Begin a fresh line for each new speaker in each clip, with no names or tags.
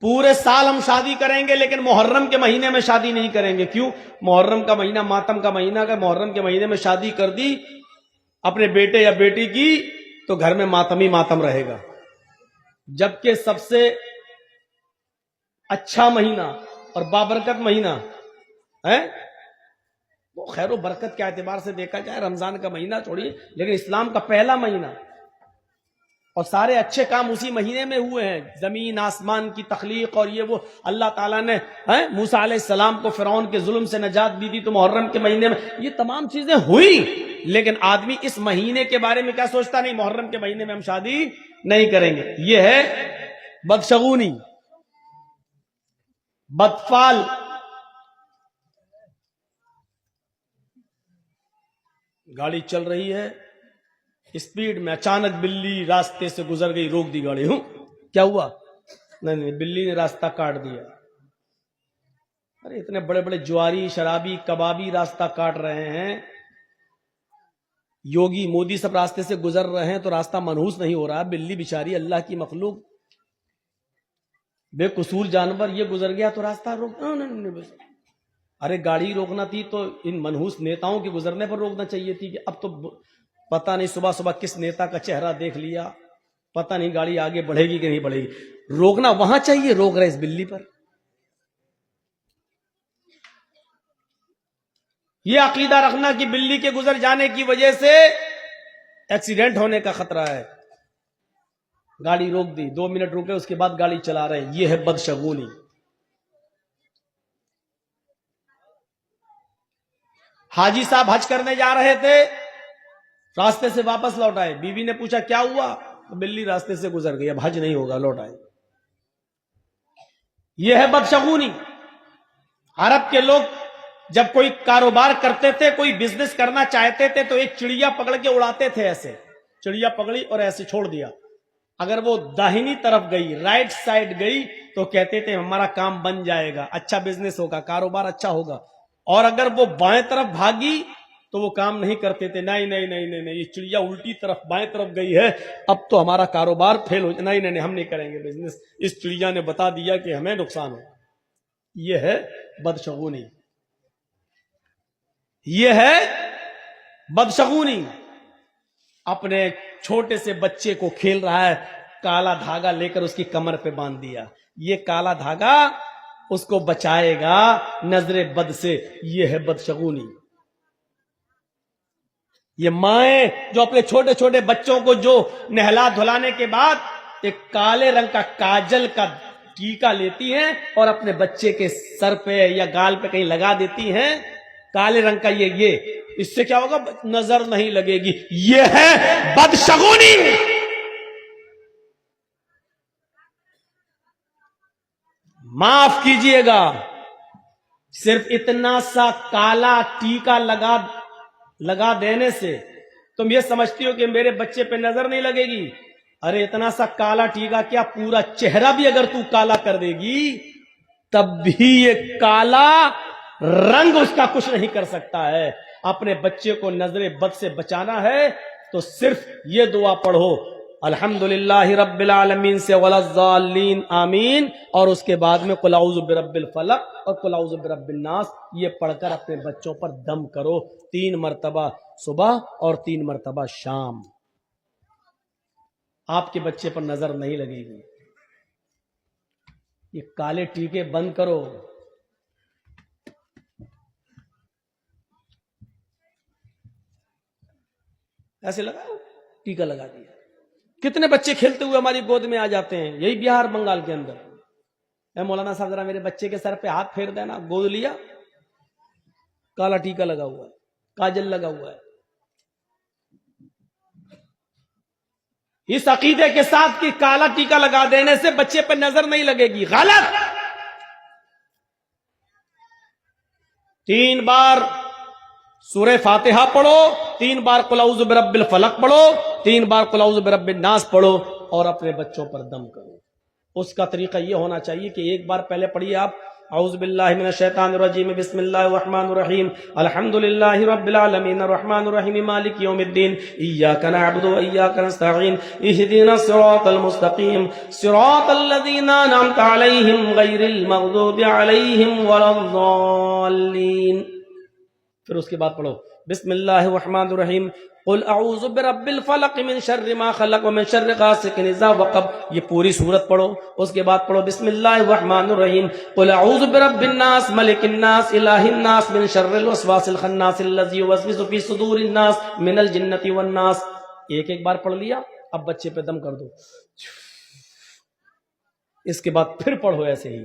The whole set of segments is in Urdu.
پورے سال ہم شادی کریں گے لیکن محرم کے مہینے میں شادی نہیں کریں گے. کیوں؟ محرم کا مہینہ ماتم کا مہینہ کا، محرم کے مہینے میں شادی کر دی اپنے بیٹے یا بیٹی کی تو گھر میں ماتم ہی ماتم رہے گا. جبکہ سب سے اچھا مہینہ اور بابرکت مہینہ ہے وہ خیر و برکت کے اعتبار سے دیکھا جائے رمضان کا مہینہ چھوڑیے، لیکن اسلام کا پہلا مہینہ، اور سارے اچھے کام اسی مہینے میں ہوئے ہیں. زمین آسمان کی تخلیق اور یہ وہ اللہ تعالیٰ نے موسیٰ علیہ السلام کو فرعون کے ظلم سے نجات دی تو محرم کے مہینے میں یہ تمام چیزیں ہوئی. لیکن آدمی اس مہینے کے بارے میں کیا سوچتا؟ نہیں، محرم کے مہینے میں ہم شادی نہیں کریں گے. یہ ہے بدشگونی، بدفال. گاڑی چل رہی ہے اسپیڈ میں، اچانک بلی راستے سے گزر گئی، روک دی گاڑی. کیا ہوا؟ نہیں، بلی نے راستہ کاٹ دیا. ارے اتنے بڑے بڑے جواری، شرابی، کبابی راستہ کاٹ رہے ہیں، یوگی مودی سب راستے سے گزر رہے ہیں تو راستہ منحوس نہیں ہو رہا. بلی بیچاری اللہ کی مخلوق، بے قصور جانور، یہ گزر گیا تو راستہ روک. ارے گاڑی روکنا تھی تو ان منحوس نیتاؤں کے گزرنے پر روکنا چاہیے تھی. کہ اب تو پتہ نہیں صبح صبح کس نیتا کا چہرہ دیکھ لیا، پتہ نہیں گاڑی آگے بڑھے گی کہ نہیں بڑھے گی. روکنا وہاں چاہیے، روک رہے اس بلی پر. یہ عقیدہ رکھنا کہ بلی کے گزر جانے کی وجہ سے ایکسیڈنٹ ہونے کا خطرہ ہے. گاڑی روک دی، 2 منٹ رکے، اس کے بعد گاڑی چلا رہے، یہ ہے بدشگونی. حاجی صاحب حج کرنے جا رہے تھے، راستے سے واپس لوٹ آئے. بیوی نے پوچھا کیا ہوا؟ بلی راستے سے گزر گئی، اب حج نہیں ہوگا، لوٹ آئے. یہ ہے بدشگونی. عرب کے لوگ جب کوئی کاروبار کرتے تھے، کوئی بزنس کرنا چاہتے تھے تو ایک چڑیا پکڑ کے اڑاتے تھے. ایسے چڑیا پکڑی اور ایسے چھوڑ دیا، اگر وہ داہنی طرف گئی، رائٹ سائڈ گئی تو کہتے تھے ہمارا کام بن جائے گا، اچھا بزنس ہوگا، کاروبار اچھا ہوگا. اور اگر وہ بائیں طرف بھاگی تو وہ کام نہیں کرتے تھے. نہیں نہیں نہیں نہیں نہیں، یہ چڑیا الٹی طرف بائیں طرف گئی ہے، اب تو ہمارا کاروبار فیل ہو جائے. نہیں نہیں نہیں، ہم نہیں کریں گے بزنس، اس چڑیا نے بتا دیا کہ ہمیں نقصان ہو. یہ ہے بدشگونی، یہ ہے بدشگونی. اپنے چھوٹے سے بچے کو کھیل رہا ہے، کالا دھاگا لے کر اس کی کمر پہ باندھ دیا. یہ کالا دھاگا اس کو بچائے گا نظر بد سے. یہ ہے بدشگونی. یہ مائیں جو اپنے چھوٹے چھوٹے بچوں کو جو نہلا دھلانے کے بعد ایک کالے رنگ کا کاجل کا ٹیکا لیتی ہیں اور اپنے بچے کے سر پہ یا گال پہ کہیں لگا دیتی ہیں، کالے رنگ کا یہ اس سے کیا ہوگا؟ نظر نہیں لگے گی. یہ ہے بدشگونی. معاف کیجئے گا، صرف اتنا سا کالا ٹیکا لگا دینے سے تم یہ سمجھتی ہو کہ میرے بچے پہ نظر نہیں لگے گی. ارے اتنا سا کالا ٹیکا کیا، پورا چہرہ بھی اگر تو کالا کر دے گی تب بھی یہ کالا رنگ اس کا کچھ نہیں کر سکتا ہے. اپنے بچے کو نظر بد سے بچانا ہے تو صرف یہ دعا پڑھو، الحمدللہ رب العالمین سے ولا الضالین آمین، اور اس کے بعد میں قل اعوذ برب الفلق اور قل اعوذ برب الناس یہ پڑھ کر اپنے بچوں پر دم کرو 3 مرتبہ صبح اور 3 مرتبہ شام. آپ کے بچے پر نظر نہیں لگے گی. یہ کالے ٹیکے بند کرو. ایسے لگا ٹیکا لگا دیا. کتنے بچے کھیلتے ہوئے ہماری گود میں آ جاتے ہیں، یہی بہار بنگال کے اندر. اے مولانا صاحب ذرا میرے بچے کے سر پہ ہاتھ پھیر دینا. گود لیا، کالا ٹیکا لگا ہوا ہے، کاجل لگا ہوا ہے. اس عقیدے کے ساتھ کہ کالا ٹیکا لگا دینے سے بچے پہ نظر نہیں لگے گی، غلط. 3 بار سورہ فاتحہ پڑھو، 3 بار قل اعوذ برب الفلق پڑھو، 3 بار قل اعوذ برب الناس پڑھو اور اپنے بچوں پر دم کرو. اس کا طریقہ یہ ہونا چاہیے کہ ایک بار پہلے پڑھیے آپ اعوذ باللہ من الشیطان الرجیم بسم اللہ الرحمن الرحیم الحمد للہ رب العالمین الرحمن الرحیم مالک یوم الدین ایاک نعبد و ایاک نستعین اہدنا الصراط المستقیم صراط الذین انعمت علیہم غیر المغضوب علیہم ولا الضالین. پھر اس کے بعد پڑھو بسم اللہ الرحمن الرحیم قل اعوذ برب الفلق من شر ما خلق ومن شر غاسق اذا وقب. یہ پوری سورت پڑھو. اس کے بعد پڑھو بسم اللہ الرحمن الرحیم قل اعوذ برب الناس ملک الناس الہ الناس من شر الوسواس الخناس الذی یوسوس فی صدور الناس من الجنۃ والناس. ایک ایک بار پڑھ لیا. اب بچے پہ دم کر دو. اس کے بعد پھر پڑھو ایسے ہی,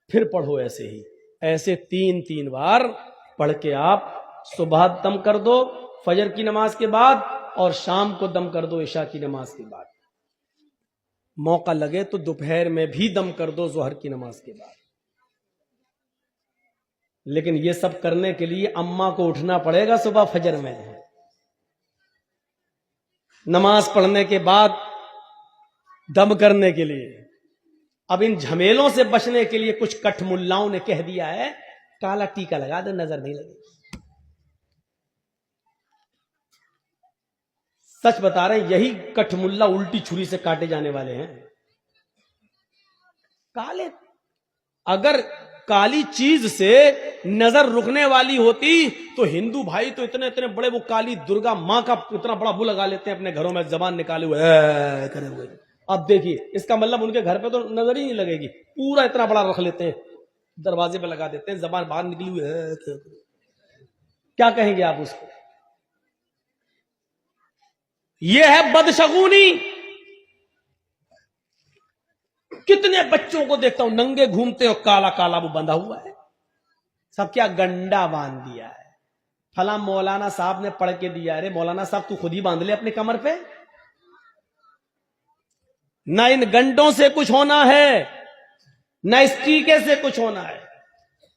پھر پڑھو ایسے ہی, ایسے 3 بار پڑھ کے آپ صبح دم کر دو فجر کی نماز کے بعد, اور شام کو دم کر دو عشاء کی نماز کے بعد. موقع لگے تو دوپہر میں بھی دم کر دو ظہر کی نماز کے بعد. لیکن یہ سب کرنے کے لیے اماں کو اٹھنا پڑے گا صبح فجر میں. نماز پڑھنے کے بعد دم کرنے کے لیے. اب ان جھمیلوں سے بچنے کے لیے کچھ کٹھ ملاؤں نے کہہ دیا ہے کالا ٹیکا لگا دو نظر نہیں لگے. سچ بتا رہے ہیں یہی کٹھ ملا الٹی چھری سے کاٹے جانے والے ہیں. کالے اگر کالی چیز سے نظر رکنے والی ہوتی تو ہندو بھائی تو اتنے بڑے وہ کالی درگا ماں کا اتنا بڑا وہ لگا لیتے ہیں اپنے گھروں میں زبان نکالے ہوئے کرے ہوئے. اب دیکھیے اس کا مطلب ان کے گھر پہ تو نظر ہی نہیں لگے گی. پورا اتنا بڑا رکھ لیتے ہیں دروازے پہ لگا دیتے ہیں زبان باہر نکلی ہوئی ہے. کیا کہیں گے آپ اس کو؟ یہ ہے بدشگونی. کتنے بچوں کو دیکھتا ہوں ننگے گھومتے اور کالا کالا وہ بندھا ہوا ہے. سب کیا گنڈا باندھ دیا ہے. فلاں مولانا صاحب نے پڑھ کے دیا. ارے مولانا صاحب تو خود ہی باندھ لے اپنے کمر پہ. نہ ان گنڈوں سے کچھ ہونا ہے نہ اس ٹیکے سے کچھ ہونا ہے.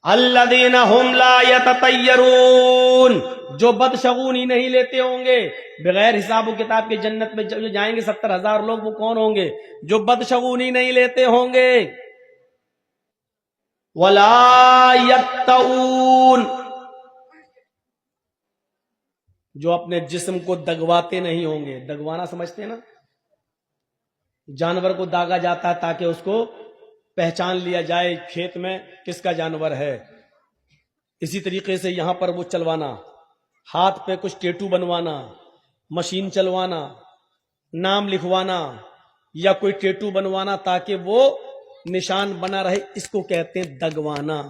الذین هم لا یتطیرون, جو بدشگونی نہیں لیتے ہوں گے بغیر حساب و کتاب کے جنت میں جو جائیں گے 70,000 لوگ, وہ کون ہوں گے؟ جو بدشگونی نہیں لیتے ہوں گے. ولا یکتؤون, جو اپنے جسم کو دگواتے نہیں ہوں گے. دگوانا سمجھتے ہیں نا؟ جانور کو داغا جاتا ہے تاکہ اس کو پہچان لیا جائے کھیت میں کس کا جانور ہے. اسی طریقے سے یہاں پر وہ چلوانا, ہاتھ پہ کچھ ٹیٹو بنوانا, مشین چلوانا, نام لکھوانا یا کوئی ٹیٹو بنوانا تاکہ وہ نشان بنا رہے, اس کو کہتے ہیں دگوانا.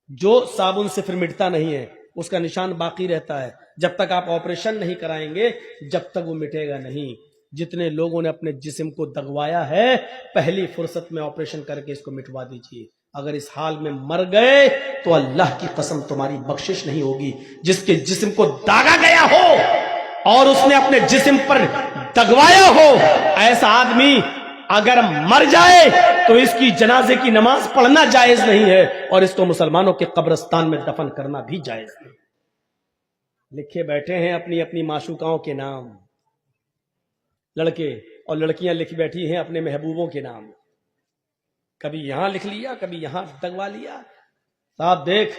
جو صابن سے پھر مٹتا نہیں ہے, اس کا نشان باقی رہتا ہے. جب تک آپ آپریشن نہیں کرائیں گے جب تک وہ مٹے گا نہیں. جتنے لوگوں نے اپنے جسم کو دگوایا ہے پہلی فرصت میں آپریشن کر کے اس کو مٹوا دیجیے. اگر اس حال میں مر گئے تو اللہ کی قسم تمہاری بخشش نہیں ہوگی. جس کے جسم کو داغا گیا ہو اور اس نے اپنے جسم پر دگوایا ہو, ایسا آدمی اگر مر جائے تو اس کی جنازے کی نماز پڑھنا جائز نہیں ہے اور اس کو مسلمانوں کے قبرستان میں دفن کرنا بھی جائز نہیں. لکھے بیٹھے ہیں اپنی اپنی معشوقاؤں کے نام, لڑکے اور لڑکیاں لکھ بیٹھی ہیں اپنے محبوبوں کے نام. کبھی یہاں لکھ لیا کبھی یہاں دگوا لیا. صاحب دیکھ,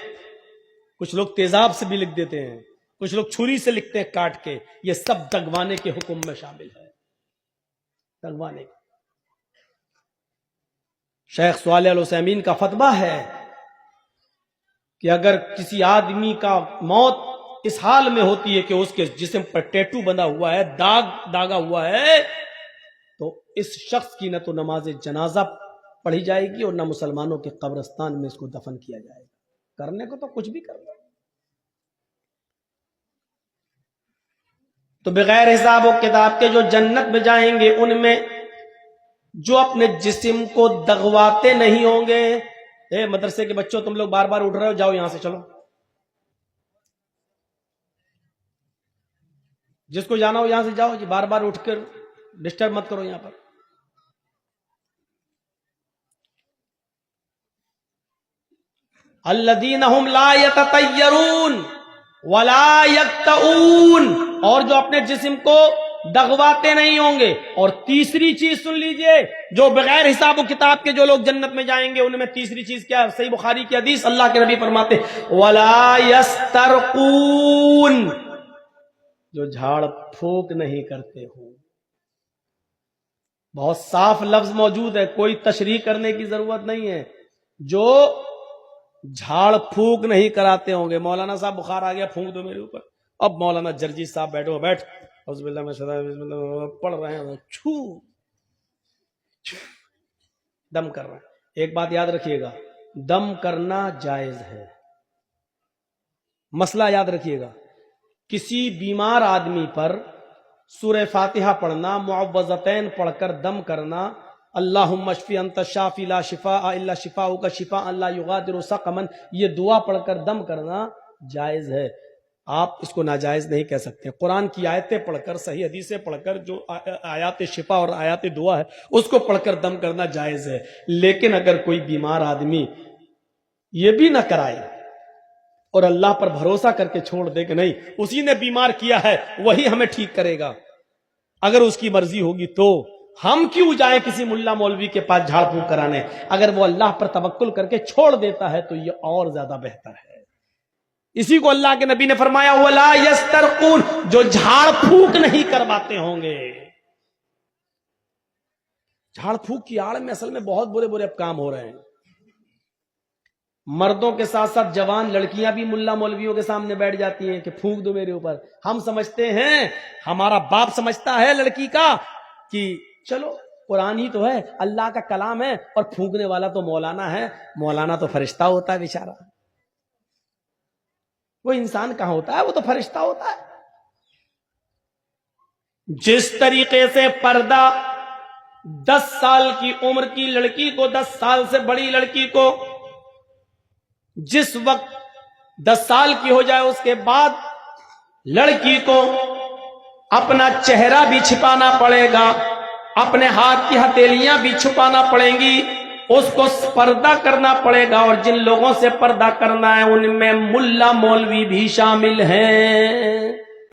کچھ لوگ تیزاب سے بھی لکھ دیتے ہیں, کچھ لوگ چھری سے لکھتے ہیں کاٹ کے. یہ سب دگوانے کے حکم میں شامل ہے. دگوانے کے. شیخ صالح العثیمین کا فتویٰ ہے کہ اگر کسی آدمی کا موت اس حال میں ہوتی ہے کہ اس کے جسم پر ٹیٹو بندھا ہوا ہے, داغا ہوا ہے, تو اس شخص کی نہ تو نماز جنازہ پڑھی جائے گی اور نہ مسلمانوں کے قبرستان میں اس کو دفن کیا جائے گا. کرنے کو تو کچھ بھی کر لو. تو بغیر حساب و کتاب کے جو جنت میں جائیں گے ان میں جو اپنے جسم کو دگواتے نہیں ہوں گے. مدرسے کے بچوں تم لوگ بار بار اٹھ رہے ہو, جاؤ یہاں سے چلو. جس کو جانا ہو یہاں سے جاؤ, جی بار بار اٹھ کر ڈسٹرب مت کرو یہاں پر. الذین هم لا یتطیرون ولا یکتؤون, اور جو اپنے جسم کو دغواتے نہیں ہوں گے. اور تیسری چیز سن لیجئے, جو بغیر حساب و کتاب کے جو لوگ جنت میں جائیں گے ان میں تیسری چیز کیا ہے؟ صحیح بخاری کی حدیث, اللہ کے نبی فرماتے وَلَا يَسْتَرْقُونَ, جو جھاڑ پھونک نہیں کرتے ہوں. بہت صاف لفظ موجود ہے, کوئی تشریح کرنے کی ضرورت نہیں ہے. جو جھاڑ پھونک نہیں کراتے ہوں گے. مولانا صاحب بخار آ گیا, پھونک دو میرے اوپر. اب مولانا جرجی صاحب بیٹھو, بیٹھ اعوذ باللہ من الشیطان الرجیم, بسم اللہ پڑھ رہے ہیں, چھو دم کر رہے ہیں. ایک بات یاد رکھیے گا, دم کرنا جائز ہے. مسئلہ یاد رکھیے گا, کسی بیمار آدمی پر سورہ فاتحہ پڑھنا, معوذتین پڑھ کر دم کرنا, اللہم اشفی انت الشافی لا شفاء الا شفاؤک شفاء لا یغادر سقما, یہ دعا پڑھ کر دم کرنا جائز ہے. آپ اس کو ناجائز نہیں کہہ سکتے. قرآن کی آیتیں پڑھ کر, صحیح حدیثیں پڑھ کر, جو آیات شفا اور آیات دعا ہے اس کو پڑھ کر دم کرنا جائز ہے. لیکن اگر کوئی بیمار آدمی یہ بھی نہ کرائے اور اللہ پر بھروسہ کر کے چھوڑ دے کہ نہیں اسی نے بیمار کیا ہے وہی ہمیں ٹھیک کرے گا, اگر اس کی مرضی ہوگی تو ہم کیوں جائیں کسی ملا مولوی کے پاس جھاڑ پھونک کرانے. اگر وہ اللہ پر توکل کر کے چھوڑ دیتا ہے تو یہ اور زیادہ بہتر ہے. اسی کو اللہ کے نبی نے فرمایا وَلَا يَسْتَرْقُونَ, جو جھاڑ پھونک نہیں کرواتے ہوں گے. جھاڑ پھونک کی آڑ میں اصل میں بہت برے برے اب کام ہو رہے ہیں. مردوں کے ساتھ ساتھ جوان لڑکیاں بھی ملا مولویوں کے سامنے بیٹھ جاتی ہیں کہ پھونک دو میرے اوپر. ہم سمجھتے ہیں, ہمارا باپ سمجھتا ہے لڑکی کا کہ چلو قرآن ہی تو ہے, اللہ کا کلام ہے, اور پھونکنے والا تو مولانا ہے. مولانا تو فرشتہ ہوتا ہے بیچارہ, وہ انسان کہاں ہوتا ہے, وہ تو فرشتہ ہوتا ہے. جس طریقے سے پردہ 10 سال کی عمر کی لڑکی کو, 10 سال سے بڑی لڑکی کو جس وقت 10 سال کی ہو جائے اس کے بعد لڑکی کو اپنا چہرہ بھی چھپانا پڑے گا, اپنے ہاتھ کی ہتھیلیاں بھی چھپانا پڑیں گی, اس کو پردہ کرنا پڑے گا. اور جن لوگوں سے پردہ کرنا ہے ان میں ملا مولوی بھی شامل ہیں.